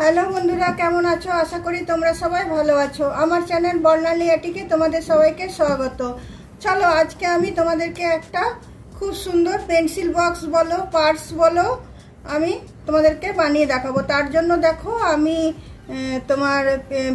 Hello বন্ধুরা, কেমন আছো? আশা করি তোমরা সবাই ভালো আছো। আমার চ্যানেল বর্ণালী আটিকে তোমাদের সবাইকে স্বাগত। চলো, আজকে আমি তোমাদেরকে একটা খুব সুন্দর পেন্সিল বক্স বলো, পার্স বলো, আমি তোমাদেরকে বানিয়ে দেখাবো। তার জন্য দেখো, আমি তোমার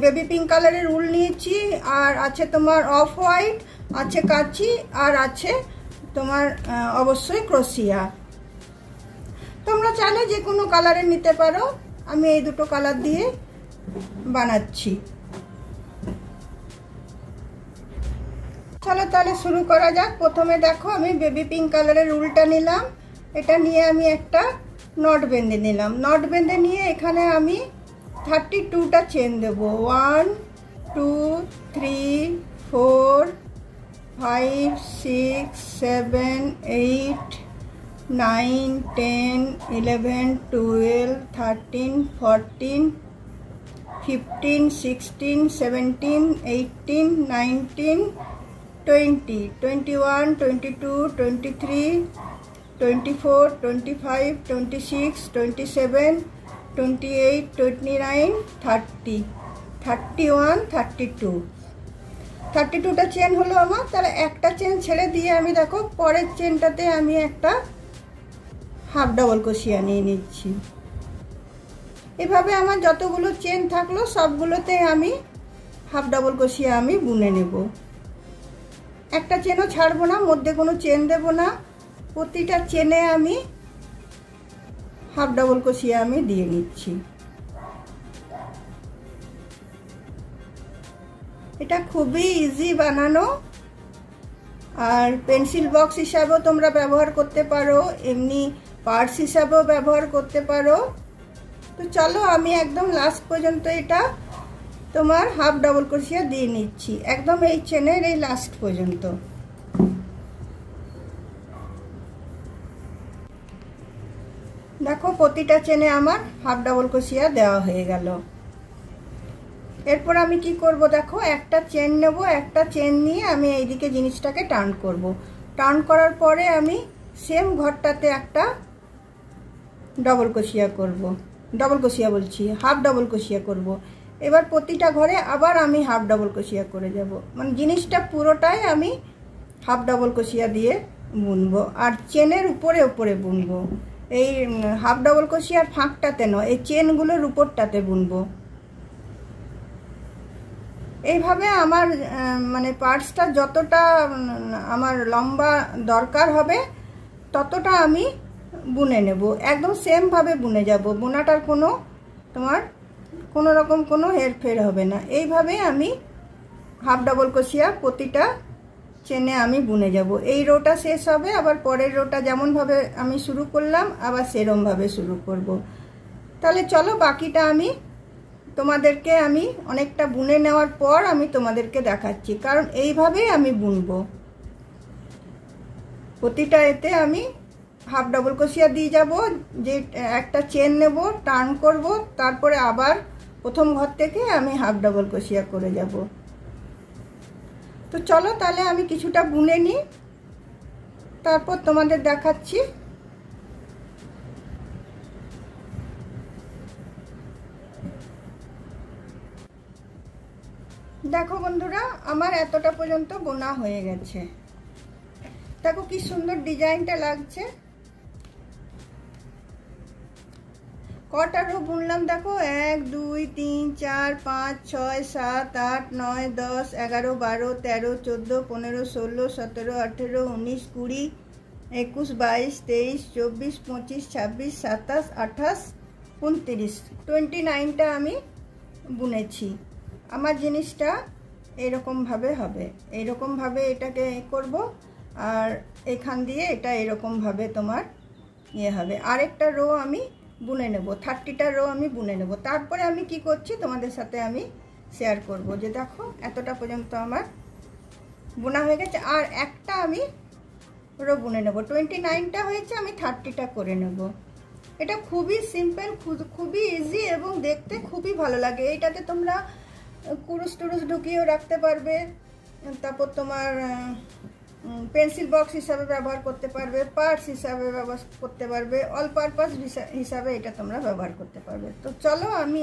বেবি পিঙ্ক কালারের উল নিয়েছি, আর আছে তোমার অফ হোয়াইট, আছে কাঁচি, আর আছে তোমার অবশ্যই ক্রোশিয়া। তোমরা চাইলে যে কোনো কালারের নিতে পারো। আমি এই দুটো কালার দিয়ে বানাচ্ছি। চলো তাহলে শুরু করা যাক। প্রথমে দেখো, আমি বেবি পিঙ্ক কালারের উলটা নিলাম। এটা নিয়ে আমি একটা নট বেঁধে নিলাম। নট বেঁধে নিয়ে এখানে আমি 32টা চেন দেব। 1 2 3 4 5 6 7 8 9 10 11 12 13 14 15 16 17 18 19 20 21 22 23 24 25 26 27 28 29 30 31 32টা চেন হলো আমার। তাহলে একটা চেন ছেড়ে দিয়ে আমি দেখো পরের চেনটাতে আমি একটা হাফ ডাবল ক্রোশিয়া নিয়ে নিচ্ছি। এভাবে আমার যতগুলো চেন থাকলো সবগুলোতে আমি হাফ ডাবল ক্রোশিয়া আমি বুনে নেব। একটা চেনও ছাড়বো না, মধ্যে কোনো চেন দেব না। প্রতিটা চেনে আমি হাফ ডাবল ক্রোশিয়া আমি দিয়ে নিচ্ছি। এটা খুবই ইজি বানানো, আর পেন্সিল বক্স হিসাবেও তোমরা ব্যবহার করতে পারো, এমনি পার্স হিসাবেও ব্যবহার করতে পারো। তো চলো, আমি একদম লাস্ট পর্যন্ত এটা তোমার হাফ ডাবল ক্রোশিয়া দিয়ে নিচ্ছি, একদম এই চেনের এই লাস্ট পর্যন্ত। দেখো প্রতিটা চেনে আমার হাফ ডাবল ক্রোশিয়া দেওয়া হয়ে গেল। এরপর আমি কি করব, দেখো একটা চেন নেব। একটা চেন নিয়ে আমি এইদিকে জিনিসটাকে টার্ন করব। টার্ন করার পরে আমি সেম ঘরটাতে একটা ডবল ক্রোশিয়া করব। ডবল ক্রোশিয়া বলছি, হাফ ডাবল ক্রোশিয়া করব। এবার প্রতিটা ঘরে আবার আমি হাফ ডাবল ক্রোশিয়া করে যাব। মানে জিনিসটা পুরোটাই আমি হাফ ডাবল ক্রোশিয়া দিয়ে বুনবো, আর চেনের উপরে উপরে বুনবো। এই হাফ ডাবল ক্রোশিয়ার ফাঁকটাতে নয়, এই চেনগুলোর উপরটাতে বুনবো। এইভাবে আমার মানে পার্সটা যতটা আমার লম্বা দরকার হবে ততটা আমি বুনে নেব। একদম সেমভাবে বুনে যাব, বোনাটার কোনো রকম কোনো হেরফের হবে না। এইভাবে আমি হাফ ডাবল ক্রোশিয়া প্রতিটা চেনে আমি বুনে যাব। এই রোটা শেষ হবে, আবার পরের রোটা যেমনভাবে আমি শুরু করলাম আবার সেরমভাবে শুরু করব। তাহলে চলো, বাকিটা আমি তোমাদেরকে আমি অনেকটা বুনে নেওয়ার পর আমি তোমাদেরকে দেখাচ্ছি, কারণ এইভাবেই আমি বুনবো। প্রতিটা এতে আমি হাফ ডাবল ক্রোশিয়া দিয়ে যাব, যে একটা চেন নেব, টার্ন করব, তারপরে আবার প্রথম ঘর থেকে আমি হাফ ডাবল ক্রোশিয়া করে যাব। তো চলো তাহলে আমি কিছুটা বুনে নিই, তারপর তোমাদের দেখাচ্ছি। দেখো বন্ধুরা, আমার এতটা পর্যন্ত বোনা হয়ে গেছে। দেখো কি সুন্দর ডিজাইনটা লাগছে। কটা রো বুনলাম দেখো, 1 2 3 4 5 6 7 8 9 10 11 12 13 14 15 16 17 18 19 20 21 22 23 24 25 26 27 28 29 29টা আমি বুনেছি। আমার জিনিসটা এরকমভাবে হবে, এইরকমভাবে এটাকে করব, আর এখান দিয়ে এটা এরকমভাবে তোমার হবে। আরেকটা রো আমি বুনে নেব, 30টা রো আমি বুনে নেব। তারপরে আমি কি করছি তোমাদের সাথে আমি শেয়ার করব, যে দেখো এতটা পর্যন্ত আমার বোনা হয়ে গেছে। আর একটা আমি রো বুনে নেব। 29টা হয়েছে, আমি 30টা করে নেব। এটা খুবই সিম্পল, খুবই ইজি এবং দেখতে খুবই ভালো লাগে। এইটাতে তোমরা কুরুশ টুরুশ ঢুকিয়েও রাখতে পারবে। তারপর তোমার পেন্সিল বক্স হিসাবে ব্যবহার করতে পারবে, পার্স হিসাবে ব্যবহার করতে পারবে, অল পারপাস হিসাবে এটা তোমরা ব্যবহার করতে পারবে। তো চলো আমি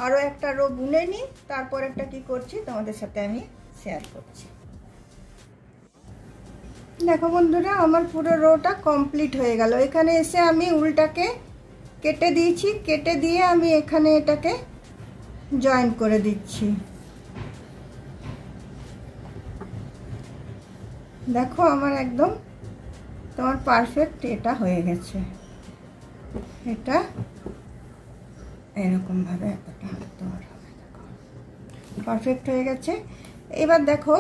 আরও একটা রো বুনে নিই, তারপর একটা কি করছি তোমাদের সাথে আমি শেয়ার করছি। দেখো বন্ধুরা, আমার পুরো রোটা কমপ্লিট হয়ে গেল। এখানে এসে আমি উলটাকে কেটে দিয়েছি, কেটে দিয়ে আমি এখানে এটাকে জয়েন করে দিচ্ছি। দেখো আমার একদম তোমার পারফেক্ট এটা হয়ে গেছে। এটা এরকমভাবে এতটা তোমার পারফেক্ট হয়ে গেছে। এবার দেখো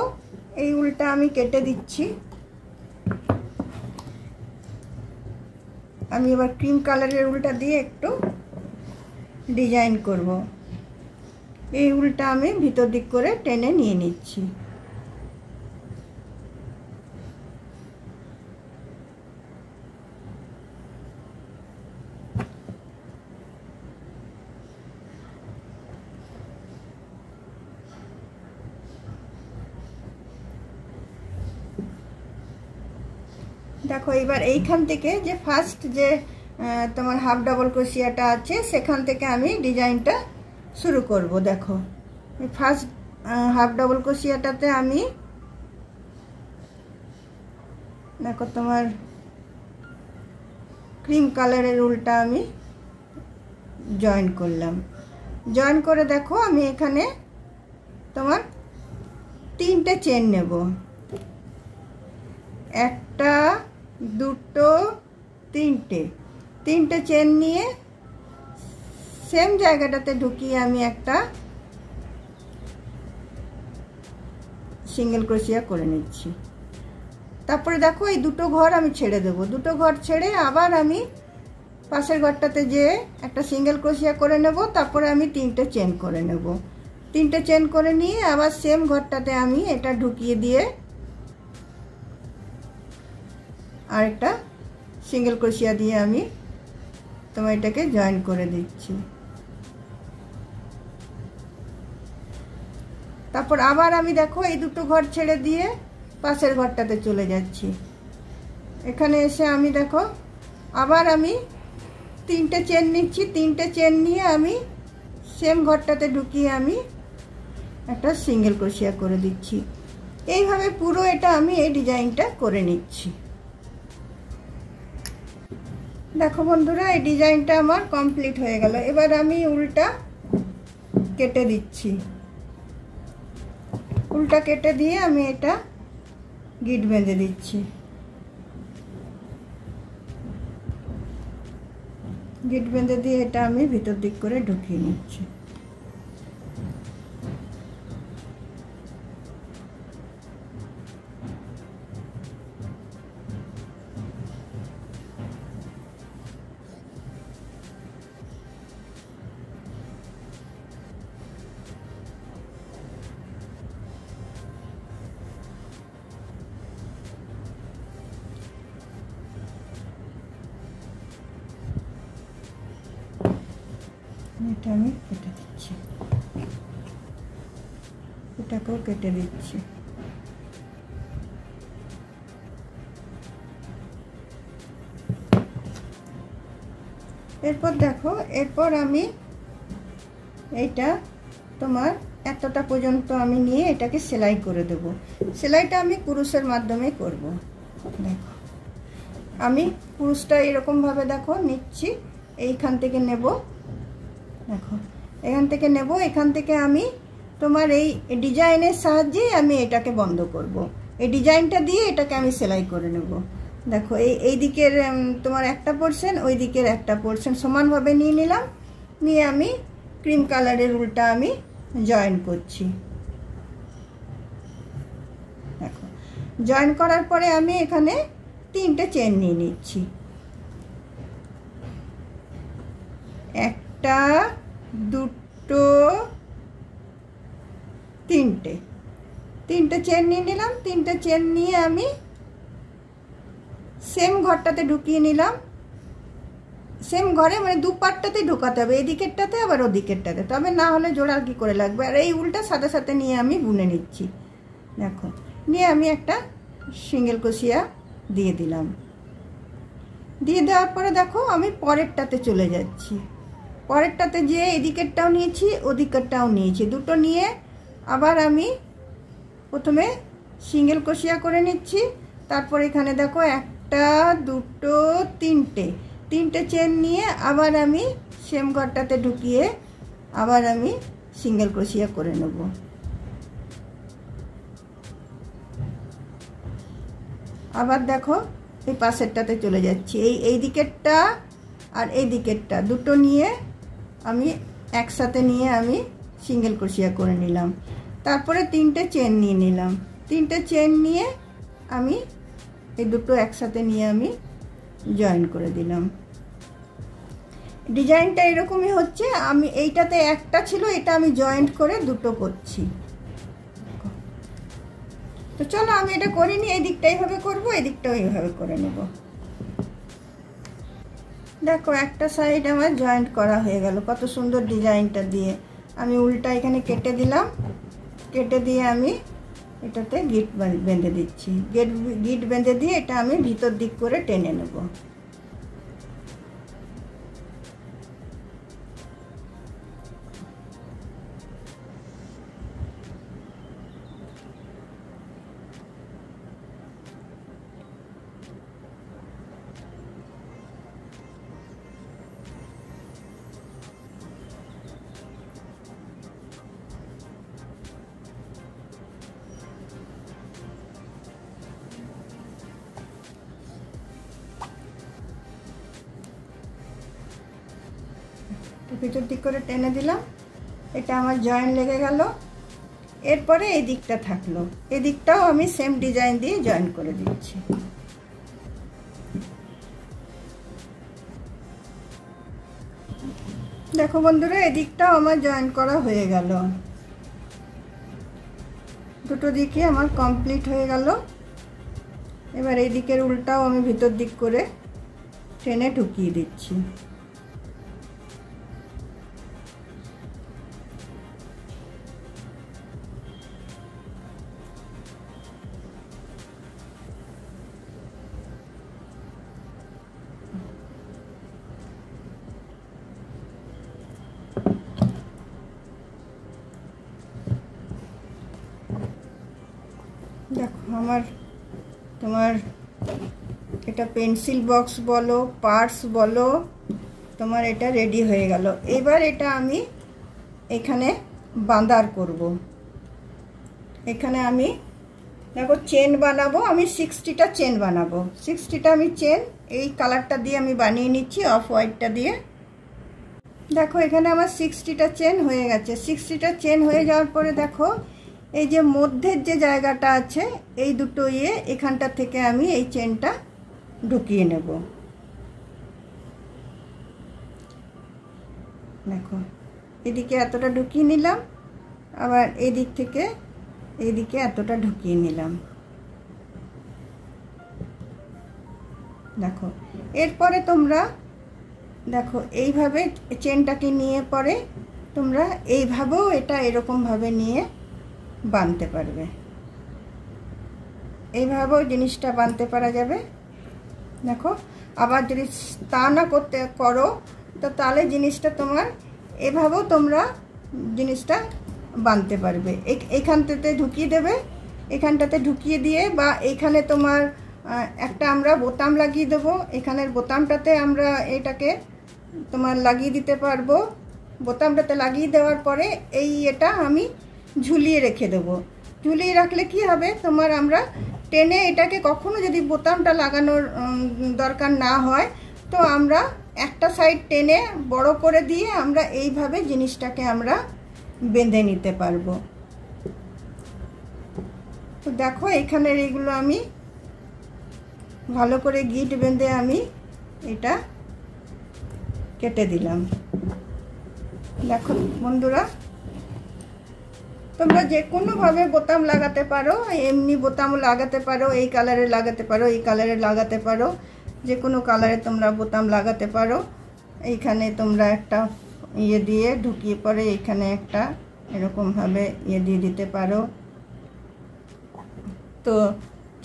এই উলটা আমি কেটে দিচ্ছি। আমি এবার ক্রিম কালারের উলটা দিয়ে একটু ডিজাইন করব। এই উলটা আমি ভিতর দিক করে টেনে নিয়ে নিচ্ছি। দেখো এবার এইখান থেকে যে ফার্স্ট যে তোমার হাফ ডাবল ক্রোশিয়াটা আছে সেখান থেকে আমি ডিজাইনটা শুরু করব। দেখো ফার্স্ট হাফ ডাবল ক্রোশিয়াটাতে আমি দেখো তোমার ক্রিম কালারের উলটা আমি জয়েন করলাম। জয়েন করে দেখো আমি এখানে তোমার 3টে চেন নেব, 1টা 2টো 3টে চেন নিয়ে সেম জায়গাটাতে ঢুকিয়ে আমি একটা সিঙ্গেল ক্রোশিয়া করে নিচ্ছি। তারপরে দেখো এই 2টো ঘর আমি ছেড়ে দেবো, 2টো ঘর ছেড়ে আবার আমি পাশের ঘরটাতে যে একটা সিঙ্গেল ক্রোশিয়া করে নেব, তারপরে আমি 3টে চেন করে নেব। 3টে চেন করে নিয়ে আবার সেম ঘরটাতে আমি এটা ঢুকিয়ে দিয়ে আর একটা সিঙ্গেল ক্রোশিয়া দিয়ে আমি তোমার এটাকে জয়েন করে দিচ্ছি। তারপর আবার আমি দেখো এই 2টো ঘর ছেড়ে দিয়ে পাশের ঘরটাতে চলে যাচ্ছি। এখানে এসে আমি দেখো আবার আমি 3টে চেন নিচ্ছি, 3টে চেন নিয়ে আমি সেম ঘরটাতে ঢুকিয়ে আমি একটা সিঙ্গেল ক্রোশিয়া করে দিচ্ছি। এইভাবে পুরো এটা আমি এই ডিজাইনটা করে নিচ্ছি। দেখো বন্ধুরা, এই ডিজাইনটা আমার কমপ্লিট হয়ে গেল। এবার আমি উলটা কেটে দিচ্ছি। উলটা কেটে দিয়ে আমি এটা গিট বেঁধে দিচ্ছি। গিট বেঁধে দিয়ে এটা আমি ভিতর দিক করে ঢুকিয়ে নিচ্ছি। এটা আমি কেটে দিচ্ছি, এটাকেও কেটে দিচ্ছি। এরপর দেখো, এরপর আমি এইটা তোমার এতটা পর্যন্ত আমি নিয়ে এটাকে সেলাই করে দেব। সেলাইটা আমি কুরুশের মাধ্যমে করব। দেখো আমি কুরুশটা এরকমভাবে দেখো নিচ্ছি, এইখান থেকে নেব। দেখো এখান থেকে নেব, এখান থেকে আমি তোমার এই ডিজাইনের সাহায্যে আমি এটাকে বন্ধ করব। এই ডিজাইনটা দিয়ে এটাকে আমি সেলাই করে নেব। দেখো এই দিকের তোমার একটা পোর্শন, ওই দিকের একটা পোর্শন সমানভাবে নিয়ে নিলাম, নিয়ে আমি ক্রিম কালারের উলটা আমি জয়েন করছি। দেখো জয়েন করার পরে আমি এখানে 3টে চেন নিয়ে নিচ্ছি, 1টা 2টো 3টে চেন নিয়ে নিলাম। 3টে চেন নিয়ে আমি সেম ঘরটাতে ঢুকিয়ে নিলাম। সেম ঘরে মানে দুপাটটাতে ঢোকাতে হবে, এই দিকেরটাতে আবার ওদিকেরটাতে, তবে না হলে জোড়ার কি করে লাগবে। আর এই উলটা সাথে সাথে নিয়ে আমি বুনে নিচ্ছি। দেখো নিয়ে আমি একটা সিঙ্গেল ক্রোশিয়া দিয়ে দিলাম। দিয়ে দেওয়ার পরে দেখো আমি পরেরটাতে চলে যাচ্ছি। পরেরটাতে যে এদিকেরটাও নিয়েছি ওদিকেরটাও নিয়েছি, দুটো নিয়ে আবার আমি প্রথমে সিঙ্গেল ক্রোশিয়া করে নিচ্ছি। তারপর এখানে দেখো একটা দুটো তিনটে চেন নিয়ে আবার আমি সেম ঘরটাতে ঢুকিয়ে আবার আমি সিঙ্গেল ক্রোশিয়া করে নেব। আবার দেখো এই পাশেরটাতে চলে যাচ্ছি, এই দিকেরটা আর এই দিকেরটা দুটো নিয়ে আমি একসাথে নিয়ে আমি সিঙ্গেল ক্রোশিয়া করে নিলাম। তারপরে তিনটে চেন নিয়ে নিলাম, তিনটে চেন নিয়ে আমি এই দুটো একসাথে নিয়ে আমি জয়েন করে দিলাম। ডিজাইনটা এরকমই হচ্ছে। আমি এইটাতে একটা ছিল, এটা আমি জয়েন্ট করে দুটো করছি। তো চলো আমি এটা করিনি, এই দিকটা এইভাবে করবো, এই দিকটাও এইভাবে করে নেব। দেখো একটা সাইড আমার জয়েন্ট করা হয়ে গেল কত সুন্দর ডিজাইনটা দিয়ে। আমি উল্টা এখানে কেটে দিলাম, কেটে দিয়ে আমি এটাতে গিট বেঁধে দিচ্ছি। গিট বেঁধে দিয়ে এটা আমি ভিতর দিক করে টেনে নেব। ভিতর দিক করে টেনে দিলাম, এটা আমার জয়েন লেগে গেল। এরপরে এই দিকটা থাকলো, এই দিকটাও আমি সেম ডিজাইন দিয়ে জয়েন করে দিচ্ছি। দেখো বন্ধুরা এদিকটাও আমার জয়েন করা হয়ে গেল, দুটো দিকে আমার কমপ্লিট হয়ে গেল। এবার এই দিকের উল্টাও আমি ভিতর দিক করে টেনে ঢুকিয়ে দিচ্ছি। দেখো তোমার এটা পেন্সিল বক্স বলো পার্স বলো তোমার এটা রেডি হয়ে গেল। এবার এটা আমি এখানে বাঁধার করব। এখানে আমি দেখো চেন বানাবো, আমি 60টা চেন বানাবো। 60টা আমি চেন এই কালারটা দিয়ে আমি বানিয়ে নিচ্ছি, অফ হোয়াইটটা দিয়ে। দেখো এখানে আমার 60টা চেন হয়ে গেছে। 60টা চেন হয়ে যাওয়ার পরে দেখো এই যে মধ্যের যে জায়গাটা আছে এই দুটো এখানটা থেকে আমি এই চেনটা ঢুকিয়ে নেব। দেখো এদিকে এতটা ঢুকিয়ে নিলাম, আবার এই দিক থেকে এইদিকে এতটা ঢুকিয়ে নিলাম। দেখো এরপরে তোমরা দেখো এইভাবে চেনটাকে নিয়ে পরে তোমরা এইভাবেও এটা এরকমভাবে নিয়ে বাঁধতে পারবে, এইভাবেও জিনিসটা বাঁধতে পারা যাবে। দেখো আবার যদি তা না করো তো তাহলে জিনিসটা তোমার এভাবেও তোমরা জিনিসটা বাঁধতে পারবে। এইখানটাতে ঢুকিয়ে দেবে, এখানটাতে ঢুকিয়ে দিয়ে বা এইখানে তোমার একটা আমরা বোতাম লাগিয়ে দেবো, এখানের বোতামটাতে আমরা এটাকে তোমার লাগিয়ে দিতে পারবো। বোতামটাতে লাগিয়ে দেওয়ার পরে এটা আমি ঝুলিয়ে রেখে দেবো। ঝুলিয়ে রাখলে কি হবে তোমার আমরা টেনে এটাকে কখনো যদি বোতামটা লাগানোর দরকার না হয় তো আমরা একটা সাইড টেনে বড় করে দিয়ে আমরা এইভাবে জিনিসটাকে আমরা বেঁধে নিতে পারবো। তো দেখো এখানের এইগুলো আমি ভালো করে গিট বেঁধে আমি এটা কেটে দিলাম। দেখো বন্ধুরা তোমরা যে কোনোভাবে বোতাম লাগাতে পারো, এমনি বোতামও লাগাতে পারো, এই কালারে লাগাতে পারো, এই কালারে লাগাতে পারো, যে কোনো কালারে তোমরা বোতাম লাগাতে পারো। এইখানে তোমরা একটা দিয়ে ঢুকিয়ে পরে এখানে একটা এরকমভাবে দিয়ে দিতে পারো। তো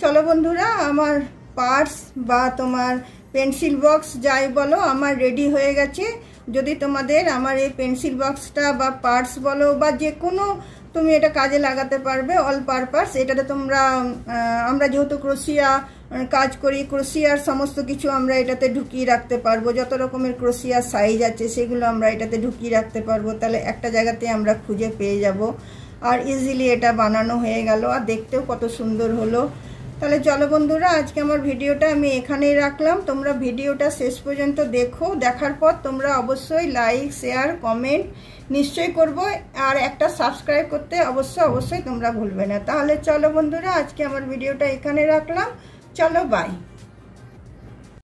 চলো বন্ধুরা, আমার পার্স বা তোমার পেন্সিল বক্স যাই বলো আমার রেডি হয়ে গেছে। যদি তোমাদের আমার এই পেন্সিল বক্সটা বা পার্স বলো বা যে কোনো তুমি এটা কাজে লাগাতে পারবে, অল পারপাস। এটাতে তোমরা আমরা যেহেতু ক্রোশিয়া কাজ করি, ক্রোশিয়ার সমস্ত কিছু আমরা এটাতে ঢুকিয়ে রাখতে পারবো। যত রকমের ক্রোশিয়ার সাইজ আছে সেগুলো আমরা এটাতে ঢুকিয়ে রাখতে পারবো। তাহলে একটা জায়গাতে আমরা খুঁজে পেয়ে যাব, আর ইজিলি এটা বানানো হয়ে গেল, আর দেখতেও কত সুন্দর হলো। তাহলে চলো বন্ধুরা, আজকে আমার ভিডিওটা আমি এখানেই রাখলাম। তোমরা ভিডিওটা শেষ পর্যন্ত দেখো, দেখার পর তোমরা অবশ্যই লাইক শেয়ার কমেন্ট নিশ্চয়ই করবো, আর একটা সাবস্ক্রাইব করতে অবশ্যই তোমরা ভুলবে না। তাহলে চলো বন্ধুরা, আজকে আমার ভিডিওটা এখানে রাখলাম। চলো বাই।